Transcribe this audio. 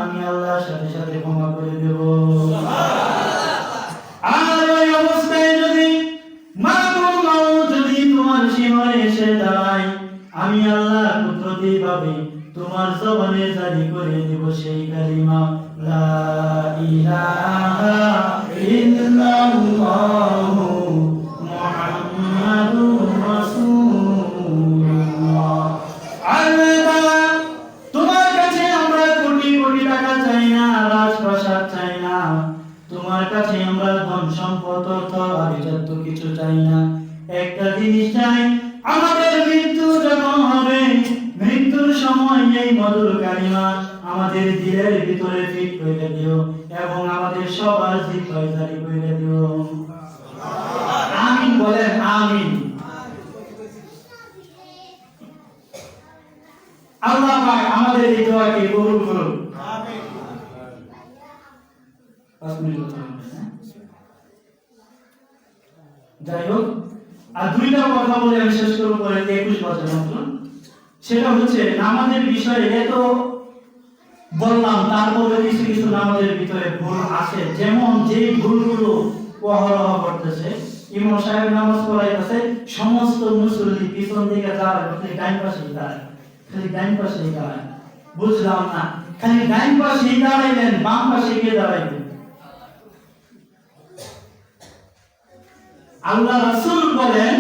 আমি আল্লাহর সাথে সাথে ক্ষমা করে দেব। আর ওই অবস্থায় যদি মালাকুল মউত যদি তোমার সীমায় এসে দাঁড়ায়, আমি আল্লাহ কুদরতিভাবে তোমার জবানে জারি করে দেব সেই কালিমা লা ইলাহা ইল্লাল্লাহু মুহাম্মাদুর রাসূলুল্লাহ। আল্লাহ, তোমার কাছে আমরা কোটি কোটি টাকা চাই না, রাজপ্রাসাদ চাই না, তোমার কাছে আমরা ধন সম্পদ অর্থ আভিজাত্য কিছু চাই না। একটা জিনিস চাই, আমাদের মৃত্যু যখন হবে, মৃত্যুর সময় এই মধুর কালিমা আমাদের দিলের ভিতরে ফিট করে দিও এবং আমাদের সবার জিহ্বায় জারি করে দিও। আমিন বলেন, আমিন। আল্লাহ পাক আমাদের এই দোয়াকে কবুল করুন। আমিন। 5 মিনিট কথা বলবেন, হ্যাঁ? যাই হোক, আর দুইটা কথা বলে আমি শেষ করব, পরে 21 বছর মাত্র। সেটা হচ্ছে নামাজের বিষয়ে এত বললাম, তারপরে কিছু কিছু নামাজের ভিতরে ভুল আছে। যেমন যে ভুলগুলো অহরহ করতেছে, ইমাম সাহেব নামাজ পড়াইতেছে, সমস্ত মুসল্লি পিছন দিকে দাঁড়ায়, খালি ডাইন পাশেই দাঁড়ায়, খালি ডাইন পাশেই দাঁড়ায়। বুঝলাম না, খালি ডাইন পাশেই দাঁড়াইলেন, বাম পাশে গিয়ে দাঁড়াইলেন। আল্লাহ রাসূল বলেন